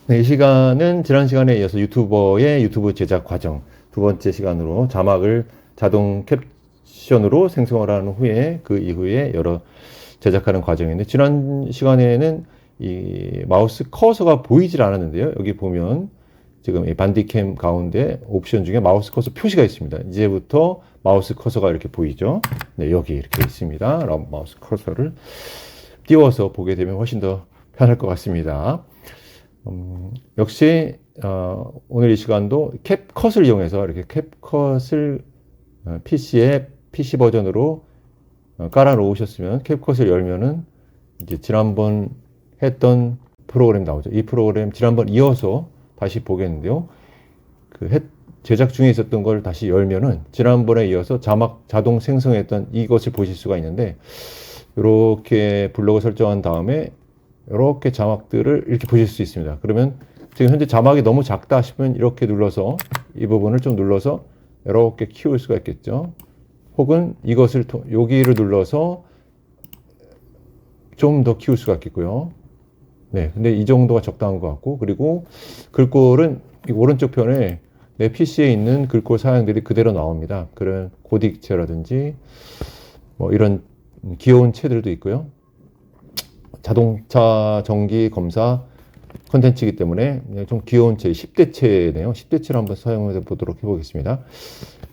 네, 이 시간은 지난 시간에 이어서 유튜버의 유튜브 제작 과정 두 번째 시간으로 자막을 자동 캡션으로 생성을 한 후에 그 이후에 여러 제작하는 과정인데, 지난 시간에는 이 마우스 커서가 보이질 않았는데요. 여기 보면 지금 이 반디캠 가운데 옵션 중에 마우스 커서 표시가 있습니다. 이제부터 마우스 커서가 이렇게 보이죠. 네, 여기 이렇게 있습니다. 마우스 커서를 띄워서 보게 되면 훨씬 더 편할 것 같습니다. 역시 오늘 이 시간도 캡컷을 이용해서 이렇게 캡컷을 PC에 PC 버전으로 깔아 놓으셨으면 캡컷을 열면은 이제 지난번 했던 프로그램 나오죠. 이 프로그램 지난번 이어서 다시 보겠는데요. 제작 중에 있었던 걸 다시 열면은 지난번에 이어서 자막 자동 생성했던 이것을 보실 수가 있는데, 이렇게 블록을 설정한 다음에 이렇게 자막들을 이렇게 보실 수 있습니다. 그러면 지금 현재 자막이 너무 작다 싶으면 이렇게 눌러서 이 부분을 좀 눌러서 이렇게 키울 수가 있겠죠. 혹은 이것을 여기를 눌러서 좀 더 키울 수가 있겠고요. 네, 근데 이 정도가 적당한 것 같고, 그리고 글꼴은 이 오른쪽 편에 내 PC에 있는 글꼴 사양들이 그대로 나옵니다. 그런 고딕체라든지 뭐 이런 귀여운 채들도 있고요. 자동차 정기 검사 컨텐츠이기 때문에 좀 귀여운 채, 10대 채네요. 10대 채를 한번 사용해 보도록 해보겠습니다.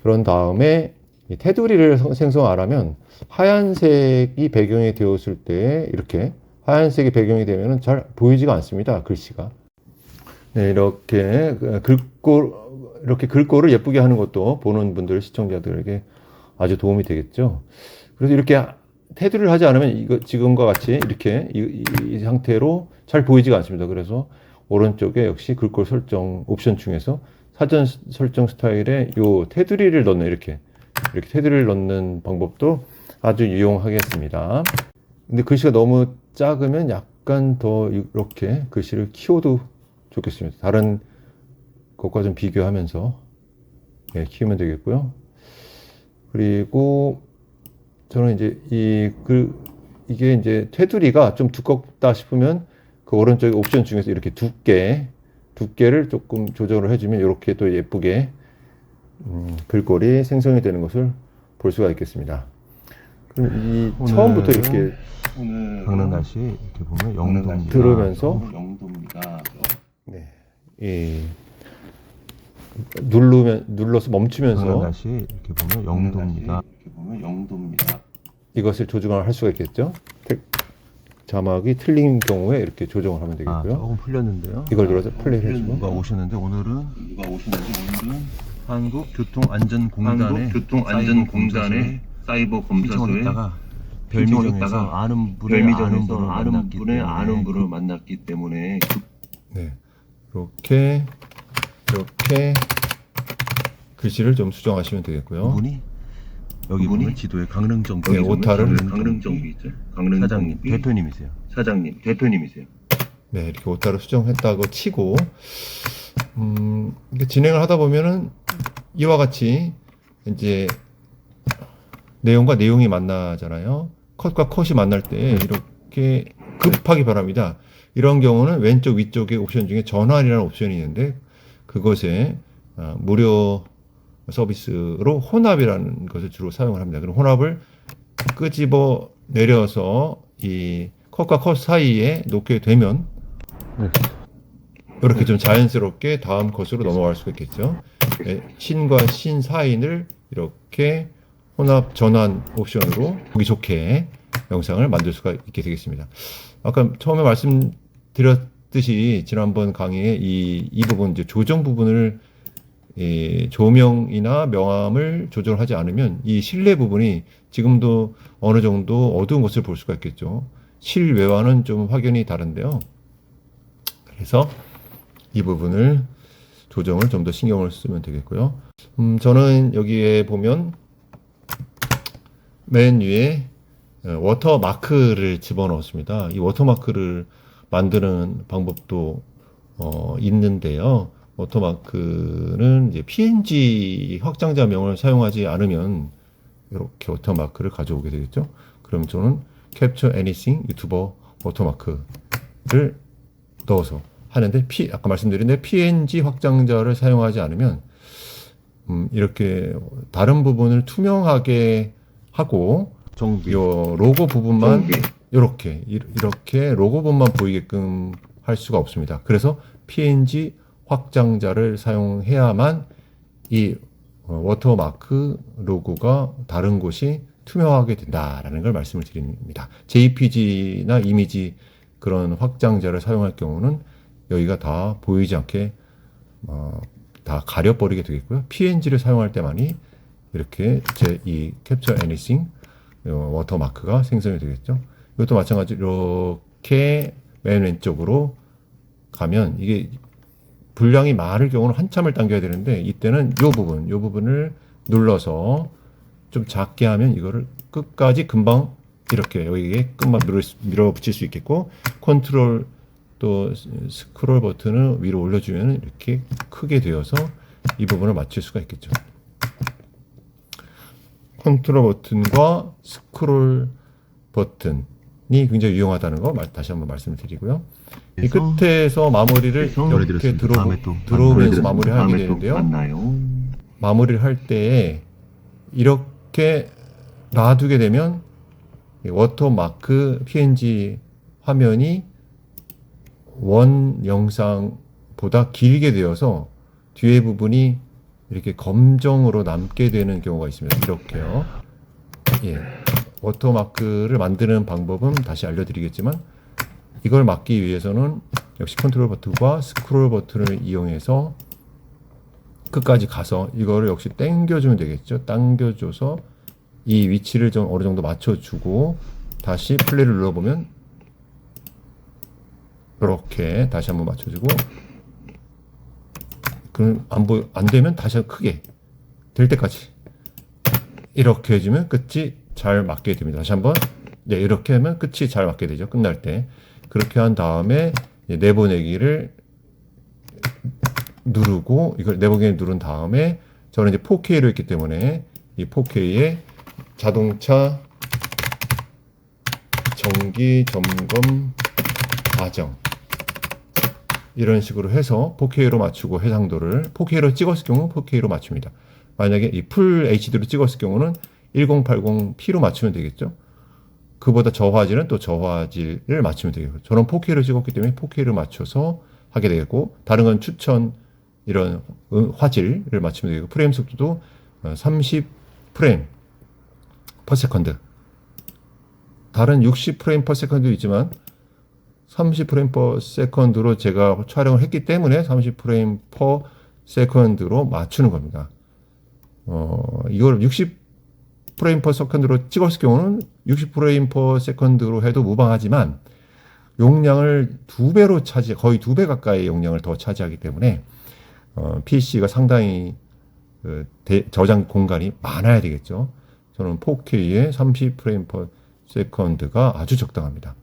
그런 다음에 이 테두리를 생성 안 하면 하얀색이 배경이 되었을 때 이렇게 하얀색이 배경이 되면 잘 보이지가 않습니다. 글씨가. 네, 이렇게 글꼴을 예쁘게 하는 것도 보는 분들, 시청자들에게 아주 도움이 되겠죠. 그래서 이렇게 테두리를 하지 않으면 이거 지금과 같이 이렇게 이 상태로 잘 보이지가 않습니다. 그래서 오른쪽에 역시 글꼴 설정 옵션 중에서 사전 설정 스타일에 요 테두리를 넣는 이렇게 테두리를 넣는 방법도 아주 유용하겠습니다. 근데 글씨가 너무 작으면 약간 더 이렇게 글씨를 키워도 좋겠습니다. 다른 것과 좀 비교하면서 키우면 되겠고요. 그리고 저는 이제 이게 이제 테두리가 좀 두껍다 싶으면 그 오른쪽 옵션 중에서 이렇게 두께를 조금 조절을 해주면 이렇게 또 예쁘게 글꼴이 생성이 되는 것을 볼 수가 있겠습니다. 그럼 처음부터 이렇게 강릉 날씨 이렇게 보면 영도입니다. 들으면서 영도입니다. 네, 눌러서 멈추면서 강릉 날씨 이렇게 보면 영도입니다. 이것을 조정을 할 수가 있겠죠. 자막이 틀린 경우에 이렇게 조정을 하면 되겠고요. 조금 풀렸는데요. 이걸 눌러서 플레이를 해주고. 누가 오셨는데 오늘은 한국교통안전공단의 사이버 검사소에 별미정에서 아는 분의 아는 분을 만났기 때문에 네, 이렇게 글씨를 좀 수정하시면 되겠고요. 분이 여기 보면 지도에 강릉정비 네, 오타를 강릉정비 있죠. 사장님 대표님이세요. 네, 이렇게 오타를 수정했다고 치고 이렇게 진행을 하다 보면은 이와 같이 이제 내용과 내용이 만나잖아요. 컷과 컷이 만날 때 이렇게 급하게 변합니다. 이런 경우는 왼쪽 위쪽에 옵션 중에 전환이라는 옵션이 있는데, 그것에 무료 서비스로 혼합이라는 것을 주로 사용을 합니다. 그럼 혼합을 끄집어 내려서 이 컷과 컷 사이에 놓게 되면 이렇게 좀 자연스럽게 다음 컷으로 넘어갈 수가 있겠죠. 네, 신과 신 사인을 이렇게 혼합 전환 옵션으로 보기 좋게 영상을 만들 수가 있게 되겠습니다. 아까 처음에 말씀드렸듯이 지난번 강의에 이 부분 이제 조정 부분을 조명이나 명암을 조절하지 않으면 이 실내 부분이 지금도 어느 정도 어두운 것을 볼 수가 있겠죠. 실외와는 좀 확연히 다른데요. 그래서 이 부분을 조정을 좀 더 신경을 쓰면 되겠고요. 저는 여기에 보면 맨 위에 워터마크를 집어넣었습니다. 이 워터마크를 만드는 방법도 있는데요. 워터마크는 이제 PNG 확장자명을 사용하지 않으면 이렇게 워터마크를 가져오게 되겠죠. 그럼 저는 Capture Anything 유튜버 워터마크를 넣어서 하는데 아까 말씀드린 대로 PNG 확장자를 사용하지 않으면 이렇게 다른 부분을 투명하게 하고 요 로고 부분만 이렇게 로고 부분만 보이게끔 할 수가 없습니다. 그래서 PNG 확장자를 사용해야만 이 워터마크 로고가 다른 곳이 투명하게 된다라는 걸 말씀을 드립니다. JPG나 이미지 그런 확장자를 사용할 경우는 여기가 다 보이지 않게 다 가려버리게 되겠고요. PNG를 사용할 때만이 이렇게 이 Capture Anything 워터마크가 생성이 되겠죠. 이것도 마찬가지로 이렇게 맨 왼쪽으로 가면 이게 분량이 많을 경우는 한참을 당겨야 되는데 이때는 이 부분을 눌러서 좀 작게 하면 이거를 끝까지 금방 이렇게 여기에 끝만 밀어붙일 수 있겠고 컨트롤 또 스크롤 버튼을 위로 올려주면 이렇게 크게 되어서 이 부분을 맞출 수가 있겠죠. 컨트롤 버튼과 스크롤 버튼이 굉장히 유용하다는 거 다시 한번 말씀을 드리고요. 이 끝에서 마무리를 이렇게 들어오면서 마무리하게 되는데요. 마무리를 할 때에 이렇게 놔두게 되면 워터마크 PNG 화면이 원 영상보다 길게 되어서 뒤에 부분이 이렇게 검정으로 남게 되는 경우가 있습니다. 이렇게요. 예. 워터마크를 만드는 방법은 다시 알려드리겠지만 이걸 막기 위해서는 역시 컨트롤 버튼과 스크롤 버튼을 이용해서 끝까지 가서 이거를 역시 당겨주면 되겠죠. 당겨줘서 이 위치를 좀 어느 정도 맞춰주고 다시 플레이를 눌러보면 이렇게 다시 한번 맞춰주고 그럼 안 되면 다시 크게 될 때까지 이렇게 해주면 끝이 잘 맞게 됩니다. 다시 한번 이렇게 하면 끝이 잘 맞게 되죠. 끝날 때 그렇게 한 다음에 내보내기를 누르고 이걸 내보내기 누른 다음에 저는 이제 4K로 했기 때문에 이 4K에 자동차 정기 점검 과정 이런 식으로 해서 4K로 맞추고 해상도를 4K로 찍었을 경우 4K로 맞춥니다. 만약에 이 풀 HD로 찍었을 경우는 1080p로 맞추면 되겠죠. 그보다 저화질은 또 저화질을 맞추면 되겠고 저는 4K로 찍었기 때문에 4K로 맞춰서 하게 되겠고 다른 건 추천 이런 화질을 맞추면 되겠고 프레임 속도도 30프레임 per 세컨드 다른 60프레임 per 세컨드도 있지만 30프레임 per 세컨드로 제가 촬영을 했기 때문에 30프레임 per 세컨드로 맞추는 겁니다. 이걸 60프레임 per 세컨드로 찍었을 경우는 60프레임 per 세컨드로 해도 무방하지만 용량을 거의 2배 가까이 용량을 더 차지하기 때문에 PC가 상당히 저장 공간이 많아야 되겠죠. 저는 4K에 30프레임 per 세컨드가 아주 적당합니다.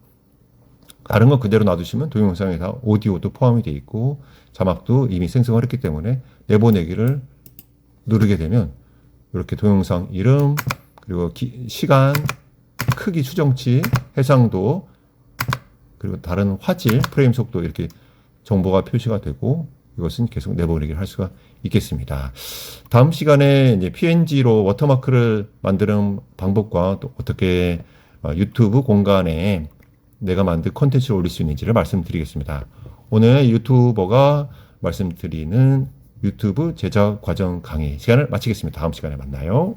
다른 거 그대로 놔두시면 동영상에 다 오디오도 포함이 되어 있고 자막도 이미 생성을 했기 때문에 내보내기를 누르게 되면 이렇게 동영상 이름 그리고 시간, 크기 추정치, 해상도 그리고 다른 화질, 프레임 속도 이렇게 정보가 표시가 되고 이것은 계속 내보내기를 할 수가 있겠습니다. 다음 시간에 이제 PNG로 워터마크를 만드는 방법과 또 어떻게 유튜브 공간에 내가 만든 콘텐츠를 올릴 수 있는지를 말씀드리겠습니다. 오늘 유튜버가 말씀드리는 유튜브 제작 과정 강의 시간을 마치겠습니다. 다음 시간에 만나요.